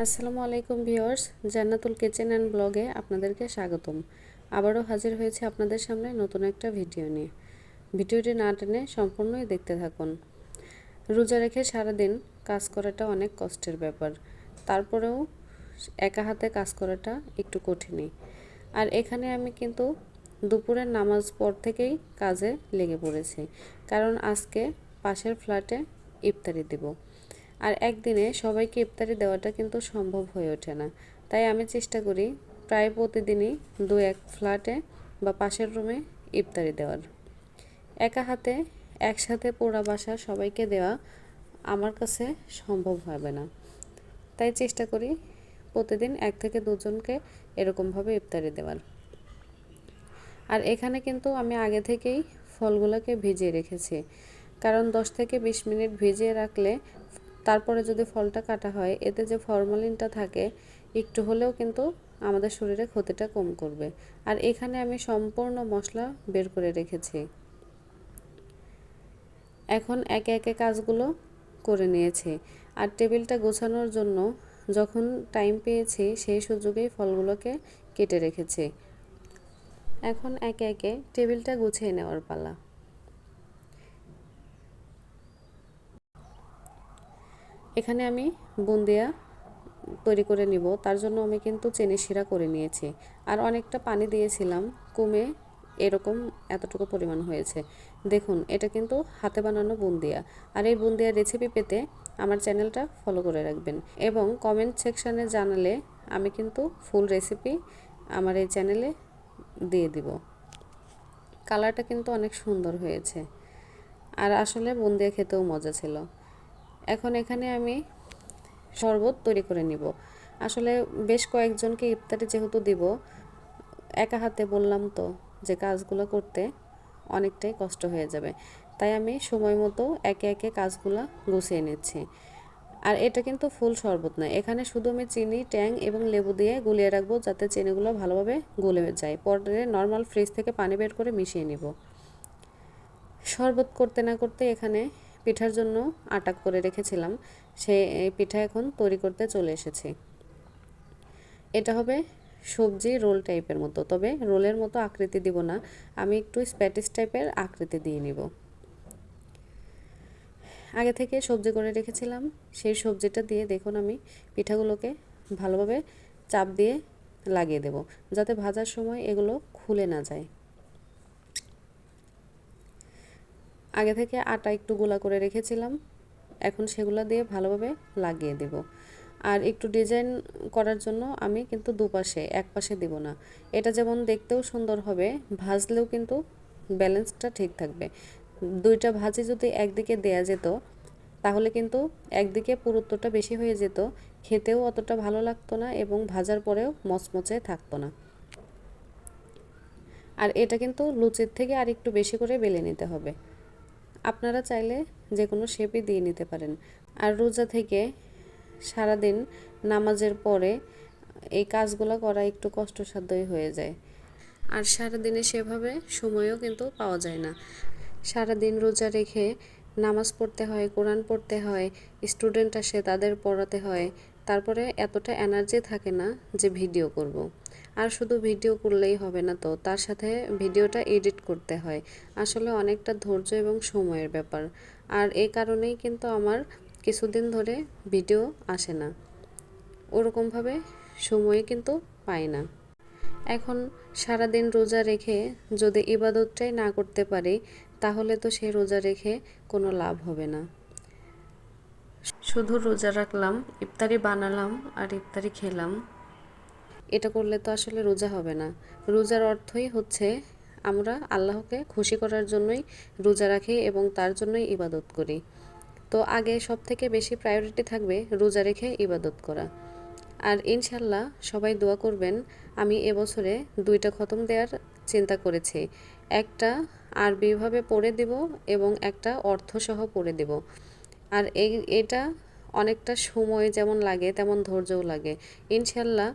আসসালামু আলাইকুম viewers, Jannatul kitchen and ব্লগে আপনাদেরকে স্বাগতম। আবারও হাজির হয়েছে আপনাদের সামনে নতুন একটা ভিডিও নিয়ে। ভিডিওটি না টেনে সম্পূর্ণই দেখতে থাকুন। রোজা রেখে সারাদিন কাজ করাটা অনেক কষ্টের ব্যাপার, তারপরেও একা হাতে কাজ করাটা একটু কঠিনই। আর এখানে আমি কিন্তু দুপুরের নামাজ পর থেকেই কাজে লেগে পড়েছি, কারণ আজকে পাশের ফ্ল্যাটে ইফতারি দেব। আর একদিনে সবাইকে ইফতারি দেওয়াটা কিন্তু সম্ভব হয়ে ওঠে না, তাই আমি চেষ্টা করি প্রায় প্রতিদিনই দু এক ফ্ল্যাটে বা পাশের রুমে ইফতারি দেওয়ার। একা হাতে একসাথে পুরা বাসা সবাইকে দেওয়া আমার কাছে সম্ভব হবে না, তাই চেষ্টা করি প্রতিদিন 1 থেকে 2 জনকে এরকমভাবে ইফতারি দেওয়ার। আর এখানে কিন্তু আমি আগে থেকেই ফলগুলোকে ভিজিয়ে রেখেছি, কারণ 10 থেকে 20 মিনিট ভিজিয়ে রাখলে তারপরে যদি ফলটা কাটা হয়, এতে যে ফরমালিনটা থাকে একটু হলেও কিন্তু আমাদের শরীরে ক্ষতিটা কম করবে। আর এখানে আমি সম্পূর্ণ মশলা বের করে রেখেছি। এখন একে একে কাজগুলো করে নিয়েছি। আর টেবিলটা গোছানোর জন্য যখন টাইম পেয়েছি সেই সুযোগেই ফলগুলোকে কেটে রেখেছি। এখন একে একে টেবিলটা গুছিয়ে নেওয়ার পালা। এখানে আমি বুন্দিয়া তৈরি করে নিব, তার জন্য আমি কিন্তু চিনি শিরা করে নিয়েছি। আর অনেকটা পানি দিয়েছিলাম, কমে এরকম এতটুকু পরিমাণ হয়েছে। দেখুন, এটা কিন্তু হাতে বানানো বুন্দিয়া। আর এই বুন্দিয়ার রেসিপি পেতে আমার চ্যানেলটা ফলো করে রাখবেন, এবং কমেন্ট সেকশানে জানালে আমি কিন্তু ফুল রেসিপি আমার এই চ্যানেলে দিয়ে দিব। কালারটা কিন্তু অনেক সুন্দর হয়েছে, আর আসলে বুন্দিয়া খেতেও মজা ছিল। এখন এখানে আমি শরবত তৈরি করে নিব। আসলে বেশ কয়েকজনকে ইফতারি যেহেতু দিব, একা হাতে বললাম তো যে কাজগুলো করতে অনেকটাই কষ্ট হয়ে যাবে, তাই আমি সময় মতো একে একে কাজগুলো গুছিয়ে নিচ্ছি। আর এটা কিন্তু ফুল শরবত নয়, এখানে শুধু আমি চিনি, ট্যাং এবং লেবু দিয়ে গুলিয়ে রাখবো, যাতে চিনিগুলো ভালোভাবে গলে যায়। পরে নর্মাল ফ্রিজ থেকে পানি বের করে মিশিয়ে নিব। শরবত করতে না করতে এখানে পিঠার জন্য আটা করে রেখেছিলাম, সেই পিঠা এখন তৈরি করতে চলে এসেছি। এটা হবে সবজি রোল টাইপের মতো, তবে রোলের মতো আকৃতি দিব না, আমি একটু স্প্যাটিস টাইপের আকৃতি দিয়ে নিব। আগে থেকে সবজি করে রেখেছিলাম, সেই সবজিটা দিয়ে দেখুন আমি পিঠাগুলোকে ভালোভাবে চাপ দিয়ে লাগিয়ে দেব, যাতে ভাজার সময় এগুলো খুলে না যায়। আগে থেকে আটা একটু গোলা করে রেখেছিলাম, এখন সেগুলো দিয়ে ভালোভাবে লাগিয়ে দেব। আর একটু ডিজাইন করার জন্য আমি কিন্তু দুপাশে, এক পাশে দেব না। এটা যেমন দেখতেও সুন্দর হবে, ভাজলেও কিন্তু ব্যালেন্সটা ঠিক থাকবে। দুইটা ভাজি যদি একদিকে দেয়া যেত, তাহলে কিন্তু একদিকে পুরুত্বটা বেশি হয়ে যেত, খেতেও অতটা ভালো লাগতো না এবং ভাজার পরেও মচমচে থাকতো না। আর এটা কিন্তু লুচির থেকে আর একটু বেশি করে বেলে নিতে হবে। আপনারা চাইলে যে কোনো শেপই দিয়ে নিতে পারেন। আর রোজা থেকে সারাদিন নামাজের পরে এই কাজগুলো করা একটু কষ্টসাধ্যই হয়ে যায়, আর সারাদিনে সেভাবে সময়ও কিন্তু পাওয়া যায় না। সারাদিন রোজা রেখে নামাজ পড়তে হয়, কোরআন পড়তে হয়, স্টুডেন্ট আসে তাদের পড়াতে হয়, তারপরে এতটা এনার্জি থাকে না যে ভিডিও করব। আর শুধু ভিডিও করলেই হবে না, তো তার সাথে ভিডিওটা এডিট করতে হয়। আসলে অনেকটা ধৈর্য এবং সময়ের ব্যাপার, আর এই কারণেই কিন্তু আমার কিছুদিন ধরে ভিডিও আসে না, ওরকমভাবে সময় কিন্তু পাই না। এখন সারাদিন রোজা রেখে যদি ইবাদতটাই না করতে পারি, তাহলে তো সেই রোজা রেখে কোনো লাভ হবে না। শুধু রোজা রাখলাম, ইফতারি বানালাম আর ইফতারি খেলাম, এটা করলে তো আসলে রোজা হবে না। রোজার অর্থই হচ্ছে আমরা আল্লাহকে খুশি করার জন্যই রোজা রাখি এবং তার জন্যই ইবাদত করি। তো আগে সব থেকে বেশি প্রায়োরিটি থাকবে রোজা রেখে ইবাদত করা। আর ইনশাল্লাহ সবাই দোয়া করবেন, আমি এবছরে 2টা খতম দেওয়ার চিন্তা করেছি। একটা আরবিভাবে পড়ে দেব এবং একটা অর্থসহ পড়ে দেব। আর এটা অনেকটা সময় যেমন লাগে তেমন ধৈর্যও লাগে। ইনশাল্লাহ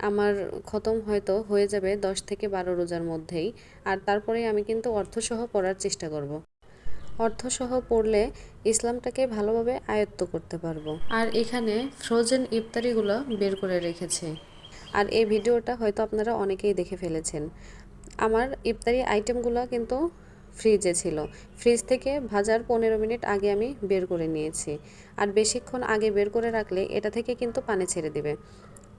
আমার খতম হয়তো হয়ে যাবে 10 থেকে 12 রোজার মধ্যেই, আর তারপরে আমি কিন্তু অর্থসহ পড়ার চেষ্টা করব। অর্থসহ পড়লে ইসলামটাকে ভালোভাবে আয়ত্ত করতে পারবো। আর এখানে ফ্রোজেন ইফতারিগুলো বের করে রেখেছে। আর এই ভিডিওটা হয়তো আপনারা অনেকেই দেখে ফেলেছেন। আমার ইফতারি আইটেমগুলো কিন্তু ফ্রিজে ছিল। ফ্রিজ থেকে ভাজার 15 মিনিট আগে আমি বের করে নিয়েছি। আর বেশিক্ষণ আগে বের করে রাখলে এটা থেকে কিন্তু পানি ছেড়ে দিবে,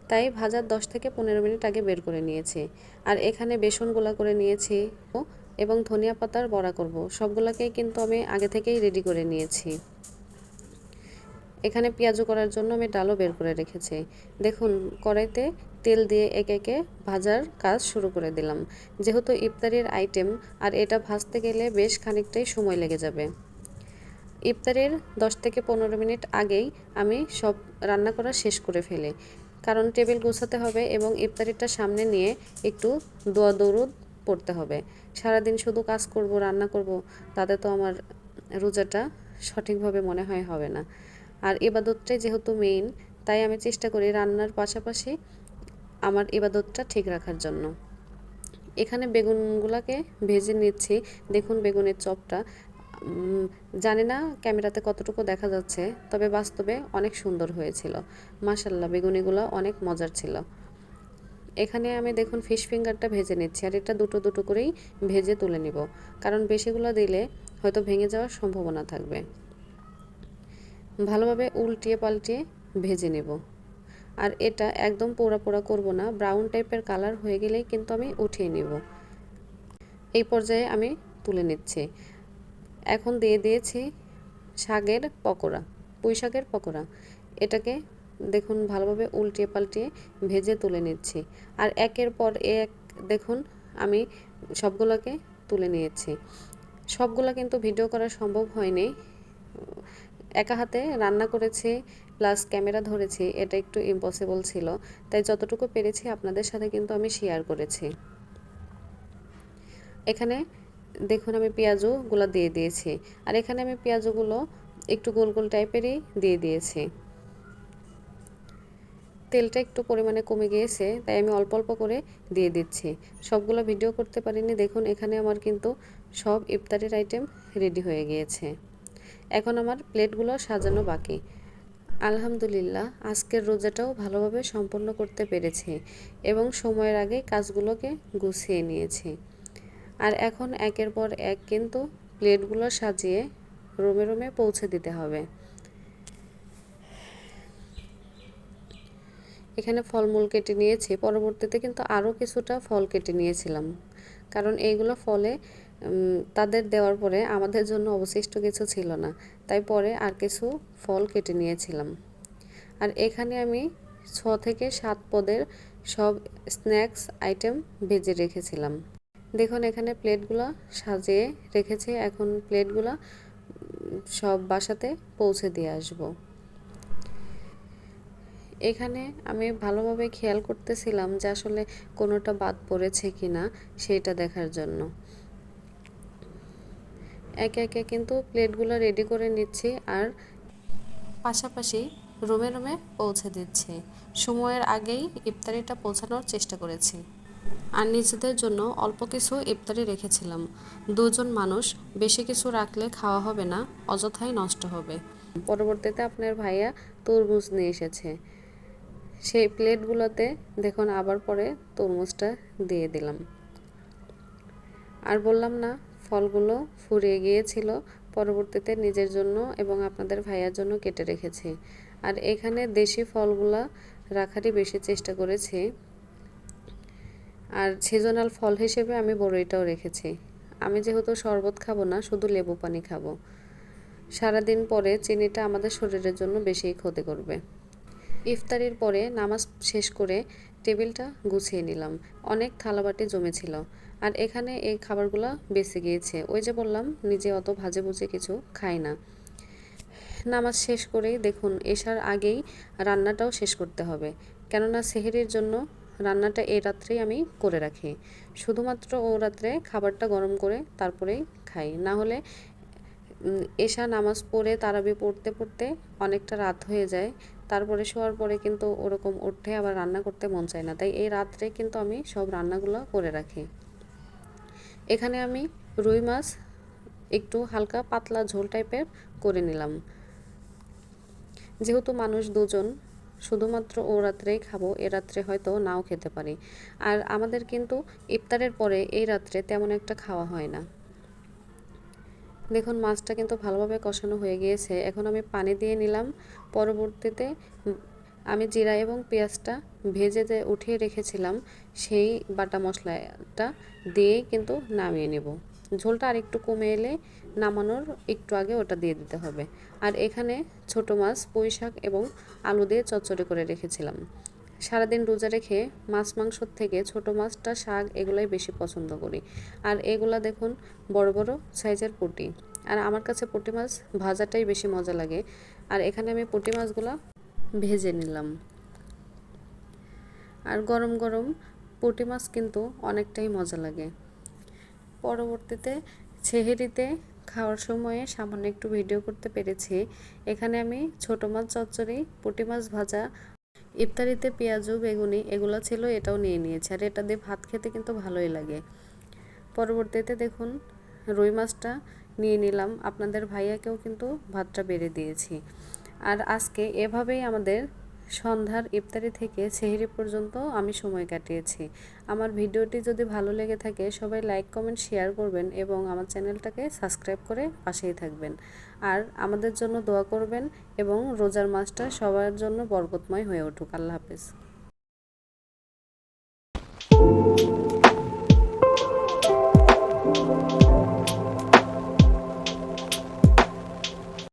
তাই ভাজার 10 থেকে 15 মিনিট আগে বের করে নিয়েছি। আর এখানে বেসন গুঁড়া করে নিয়েছি এবং ধনিয়া পাতার বড়া করব। সবগুলোকেই কিন্তু আমি আগে থেকেই রেডি করে নিয়েছি। এখানে পেঁয়াজু করার জন্য আমি ডালও বের করে রেখেছি। দেখুন, কড়াইতে তেল দিয়ে একে একে ভাজার কাজ শুরু করে দিলাম। যেহেতু ইফতারির আইটেম আর এটা ভাজতে গেলে বেশ খানিকটাই সময় লেগে যাবে। ইফতারের 10 থেকে 15 মিনিট আগেই আমি সব রান্না করা শেষ করে ফেলি, কারণ টেবিল গোছাতে হবে এবং ইফতারিটা সামনে নিয়ে একটু দোয়া দরুদ পড়তে হবে। সারাদিন শুধু কাজ করব, রান্না করব, তাতে তো আমার রোজাটা সঠিকভাবে মনে হয় হবে না। আর ইবাদতটাই যেহেতু মেইন, তাই আমি চেষ্টা করি রান্নার পাশাপাশি আমার ইবাদতটা ঠিক রাখার জন্য। এখানে বেগুনগুলোকে ভেজে নিচ্ছি। দেখুন বেগুনের চপটা জানি না ক্যামেরাতে কতটুকু দেখা যাচ্ছে, তবে বাস্তবে অনেক সুন্দর হয়েছিল। মাশাল্লাহ, বেগুনিগুলো অনেক মজার ছিল। এখানে আমি দেখুন ফিশ ফিঙ্গারটা ভেজে নিচ্ছি, আর এটা দুটো দুটো করেই ভেজে তুলে নিব, কারণ বেশিগুলো দিলে হয়তো ভেঙে যাওয়ার সম্ভাবনা থাকবে। ভালোভাবে উল্টিয়ে পাল্টিয়ে ভেজে নেব। আর এটা একদম পোড়া পোড়া করব না, ব্রাউন টাইপের কালার হয়ে গেলেই কিন্তু আমি উঠিয়ে নিব। এই পর্যায়ে আমি তুলে নিচ্ছি। এখন দিয়ে দিয়েছি শাকের পকোড়া, পুঁই শাকের পকোড়া। এটাকে দেখুন ভালোভাবে উল্টিয়ে পাল্টিয়ে ভেজে তুলে নিচ্ছি। আর একের পর এক দেখুন আমি সবগুলোকে তুলে নিয়েছি। সবগুলো কিন্তু ভিডিও করা সম্ভব হয়নি, একা হাতে রান্না করেছি প্লাস ক্যামেরা ধরেছি, এটা একটু ইম্পসিবল ছিল, তাই যতটুকু পেরেছি আপনাদের সাথে কিন্তু আমি শেয়ার করেছি। এখানে দেখুন আমি পেঁয়াজগুলো দিয়ে দিয়েছি, আর এখানে আমি পেঁয়াজগুলো একটু গোল গোল টাইপেরই দিয়ে দিয়েছি। তেলটা একটু পরিমাণে কমে গিয়েছে, তাই আমি অল্প অল্প করে দিয়ে দিচ্ছি। সবগুলো ভিডিও করতে পারিনি। দেখুন এখানে আমার কিন্তু সব ইফতারির আইটেম রেডি হয়ে গিয়েছে। এখন আমার প্লেটগুলো সাজানো বাকি। আলহামদুলিল্লাহ, আজকের রোজাটাও ভালোভাবে সম্পন্ন করতে পেরেছি এবং সময়ের আগে কাজগুলোকে গুছিয়ে নিয়েছি। আর এখন একের পর এক কিন্তু প্লেটগুলো সাজিয়ে রুমে রুমে পৌঁছে দিতে হবে। এখানে ফলমূল কেটে নিয়েছি, পরবর্তীতে কিন্তু আরও কিছুটা ফল কেটে নিয়েছিলাম, কারণ এইগুলো ফলে তাদের দেওয়ার পরে আমাদের জন্য অবশিষ্ট কিছু ছিল না, তাই পরে আর কিছু ফল কেটে নিয়েছিলাম। আর এখানে আমি 6 থেকে 7 পদের সব স্ন্যাক্স আইটেম ভেজে রেখেছিলাম। দেখুন এখানে প্লেটগুলো সাজিয়ে রেখেছি, এখন প্লেটগুলো সব বাসাতে পৌঁছে দিয়ে আসব। এখানে আমি ভালোভাবে খেয়াল করতেছিলাম যে আসলে কোনোটা বাদ পড়েছে কিনা সেটা দেখার জন্য। একে একে কিন্তু প্লেটগুলো রেডি করে নিচ্ছি আর পাশাপাশি রুমে রুমে পৌঁছে দিচ্ছি। সময়ের আগেই ইফতারিটা পৌঁছানোর চেষ্টা করেছি। আর নিজেদের জন্য অল্প কিছু ইফতারি রেখেছিলাম। দুজন মানুষ, বেশি কিছু রাখলে খাওয়া হবে না, অযথাই নষ্ট হবে। পরবর্তীতে আপনার ভাইয়া তরমুজ নিয়ে এসেছে, সেই প্লেটগুলোতে দেখুন আবার পরে তরমুজটা দিয়ে দিলাম। আর বললাম না, ফলগুলো ফুরিয়ে গিয়েছিল, পরবর্তীতে নিজের জন্য এবং আপনাদের ভাইয়ার জন্য কেটে রেখেছি। আর এখানে দেশি ফলগুলো রাখারই বেশি চেষ্টা করেছি। আর সিজনাল ফল হিসেবে আমি বড়ইটাও রেখেছি। আমি যেহেতু শরবত খাবো না, শুধু লেবু পানি খাবো। সারাদিন পরে চিনিটা আমাদের শরীরের জন্য বেশি ক্ষতি করবে। ইফতারির পরে নামাজ শেষ করে টেবিলটা গুছিয়ে নিলাম। অনেক থালাবাটি জমেছিল, আর এখানে এই খাবারগুলো বেঁচে গিয়েছে। ওই যে বললাম নিজে অত ভাজে ভুজে কিছু খাই না। নামাজ শেষ করেই দেখুন এশার আগেই রান্নাটাও শেষ করতে হবে, কেননা সেহরির জন্য রান্নাটা এই রাত্রেই আমি করে রাখি। শুধুমাত্র ও রাত্রে খাবারটা গরম করে তারপরেই খাই, না হলে এশা নামাজ পড়ে তারাবি পড়তে পড়তে অনেকটা রাত হয়ে যায়। তারপরে শোয়ার পরে কিন্তু ওরকম উঠে আবার রান্না করতে মন চায় না, তাই এই রাত্রে কিন্তু আমি সব রান্নাগুলো করে রাখি। এখানে আমি রুই মাছ একটু হালকা পাতলা ঝোল টাইপের করে নিলাম। যেহেতু মানুষ দুজন, শুধুমাত্র ও রাত্রেই খাবো, এ রাত্রে হয়তো নাও খেতে পারি। আর আমাদের কিন্তু ইফতারের পরে এই রাত্রে তেমন একটা খাওয়া হয় না। দেখুন মাছটা কিন্তু ভালোভাবে কষানো হয়ে গিয়েছে। এখন আমি পানি দিয়ে নিলাম। পরবর্তীতে আমি জিরা এবং পেঁয়াজটা ভেজে যে উঠিয়ে রেখেছিলাম সেই বাটা মশলাটা দিয়ে কিন্তু নামিয়ে নেব। ঝোলটা আর একটু কমে এলে নামানোর একটু আগে ওটা দিয়ে দিতে হবে। আর এখানে ছোট মাছ, পুঁই শাক এবং আলু দিয়ে চচ্চড়ি করে রেখেছিলাম। সারাদিন রোজা রেখে মাছ মাংসর থেকে ছোট মাছটা, শাক এগুলাই বেশি পছন্দ করি। আর এগুলা দেখুন বড় বড় সাইজের পুঁটি। আর আমার কাছে পুঁটি মাছ ভাজাটাই বেশি মজা লাগে। আর এখানে আমি পুঁটি মাছগুলা ভেজে নিলাম। আর গরম গরম পুঁটি মাছ কিন্তু অনেকটাই মজা লাগে। পরবর্তীতে সেহরিতে খাওয়ার সময়ে সামান্য একটু ভিডিও করতে পেরেছি। এখানে আমি ছোট মাছ চচ্চড়ি, পুঁটি মাছ ভাজা, ইফতারিতে পেঁয়াজু, বেগুনি এগুলো ছিল, এটাও নিয়ে নিয়েছি। আর এটা দিয়ে ভাত খেতে কিন্তু ভালোই লাগে। পরবর্তীতে দেখুন রুই মাছটা নিয়ে নিলাম। আপনাদের ভাইয়াকেও কিন্তু ভাতটা বেড়ে দিয়েছি। আর আজকে এভাবেই আমাদের সন্ধ্যার ইফতারি থেকে সেহরি পর্যন্ত আমি সময় কাটিয়েছি। আমার ভিডিওটি যদি ভালো লেগে থাকে সবাই লাইক, কমেন্ট, শেয়ার করবেন এবং আমার চ্যানেলটাকে সাবস্ক্রাইব করে পাশেই থাকবেন। আর আমাদের জন্য দোয়া করবেন এবং রোজার মাসটা সবার জন্য বরকতময় হয়ে উঠুক। আল্লাহ হাফেজ।